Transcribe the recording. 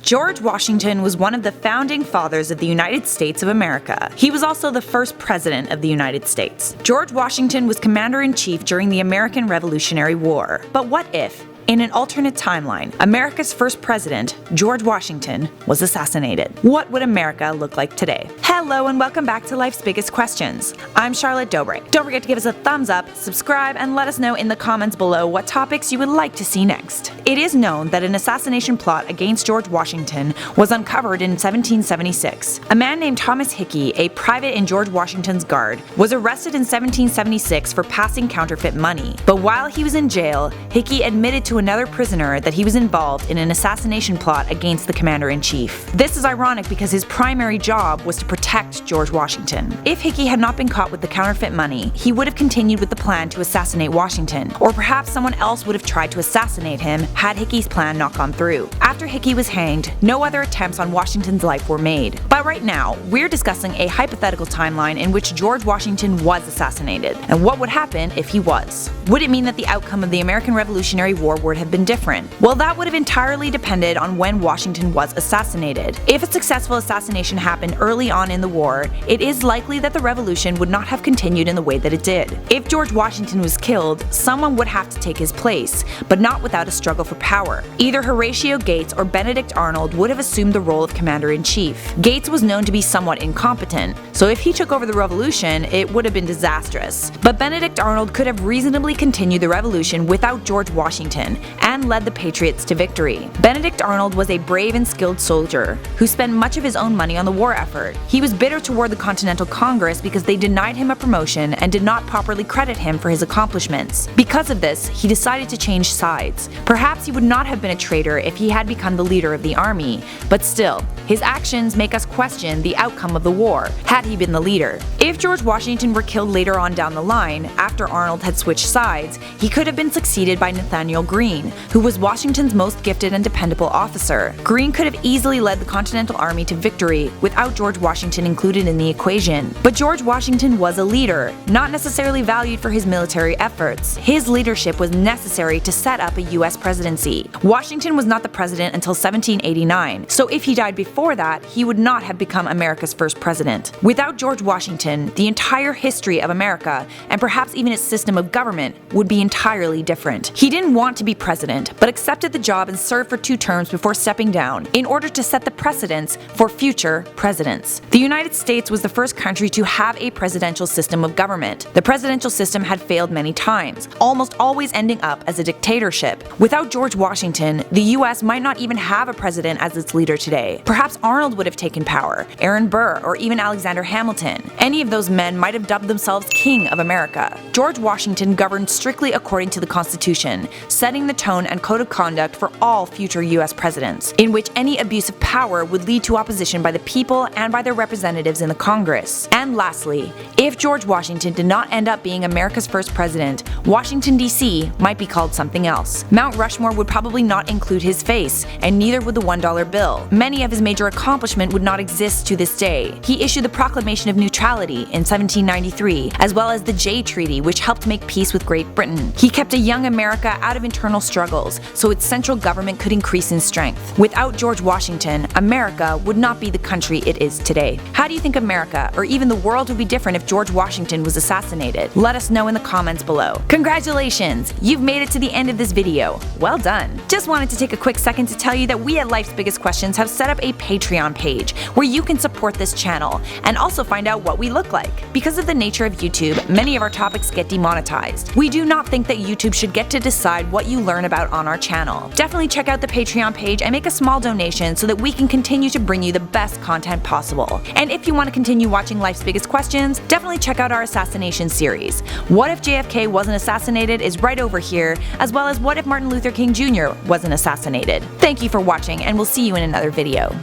George Washington was one of the founding fathers of the United States of America. He was also the first president of the United States. George Washington was commander-in-chief during the American Revolutionary War. But what if, in an alternate timeline, America's first president, George Washington, was assassinated? What would America look like today? Hello and welcome back to Life's Biggest Questions. I'm Charlotte Dobrik. Don't forget to give us a thumbs up, subscribe, and let us know in the comments below what topics you would like to see next. It is known that an assassination plot against George Washington was uncovered in 1776. A man named Thomas Hickey, a private in George Washington's guard, was arrested in 1776 for passing counterfeit money. But while he was in jail, Hickey admitted to another prisoner that he was involved in an assassination plot against the commander-in-chief. This is ironic because his primary job was to protect George Washington. If Hickey had not been caught with the counterfeit money, he would have continued with the plan to assassinate Washington, or perhaps someone else would have tried to assassinate him had Hickey's plan not gone through. After Hickey was hanged, no other attempts on Washington's life were made. But right now, we're discussing a hypothetical timeline in which George Washington was assassinated, and what would happen if he was. Would it mean that the outcome of the American Revolutionary War would have been different? Well, that would have entirely depended on when Washington was assassinated. If a successful assassination happened early on in the war, it is likely that the revolution would not have continued in the way that it did. If George Washington was killed, someone would have to take his place, but not without a struggle for power. Either Horatio Gates or Benedict Arnold would have assumed the role of commander-in-chief. Gates was known to be somewhat incompetent, so if he took over the revolution, it would have been disastrous. But Benedict Arnold could have reasonably continued the revolution without George Washington, and led the Patriots to victory. Benedict Arnold was a brave and skilled soldier who spent much of his own money on the war effort. He was bitter toward the Continental Congress because they denied him a promotion and did not properly credit him for his accomplishments. Because of this, he decided to change sides. Perhaps he would not have been a traitor if he had become the leader of the army, but still, his actions make us question the outcome of the war had he been the leader. If George Washington were killed later on down the line, after Arnold had switched sides, he could have been succeeded by Nathaniel Greene, who was Washington's most gifted and dependable officer. Greene could have easily led the Continental Army to victory without George Washington included in the equation. But George Washington was a leader, not necessarily valued for his military efforts. His leadership was necessary to set up a US presidency. Washington was not the president until 1789, so if he died before that, he would not have become America's first president. Without George Washington, the entire history of America, and perhaps even its system of government, would be entirely different. He didn't want to be president, but accepted the job and served for 2 terms before stepping down, in order to set the precedents for future presidents. The United States was the first country to have a presidential system of government. The presidential system had failed many times, almost always ending up as a dictatorship. Without George Washington, the US might not even have a president as its leader today. Perhaps Arnold would have taken power, Aaron Burr, or even Alexander Hamilton. Any of those men might have dubbed themselves King of America. George Washington governed strictly according to the Constitution, setting the tone and code of conduct for all future US presidents, in which any abuse of power would lead to opposition by the people and by their representatives in the Congress. And lastly, if George Washington did not end up being America's first president, Washington, D.C. might be called something else. Mount Rushmore would probably not include his face, and neither would the $1 bill. Many of his major accomplishments would not exist to this day. He issued the Proclamation of Neutrality in 1793, as well as the Jay Treaty, which helped make peace with Great Britain. He kept a young America out of internal struggles, so its central government could increase in strength. Without George Washington, America would not be the country it is today. How do you think America, or even the world, would be different if George Washington was assassinated? Let us know in the comments below. Congratulations! You've made it to the end of this video. Well done! Just wanted to take a quick second to tell you that we at Life's Biggest Questions have set up a Patreon page where you can support this channel and also find out what we look like. Because of the nature of YouTube, many of our topics get demonetized. We do not think that YouTube should get to decide what you learn about on our channel. Definitely check out the Patreon page and make a small donation so that we can continue to bring you the best content possible. And if you want to continue watching Life's Biggest Questions, definitely check out our assassination series. What if JFK wasn't assassinated is right over here, as well as what if Martin Luther King Jr. wasn't assassinated. Thank you for watching, and we'll see you in another video.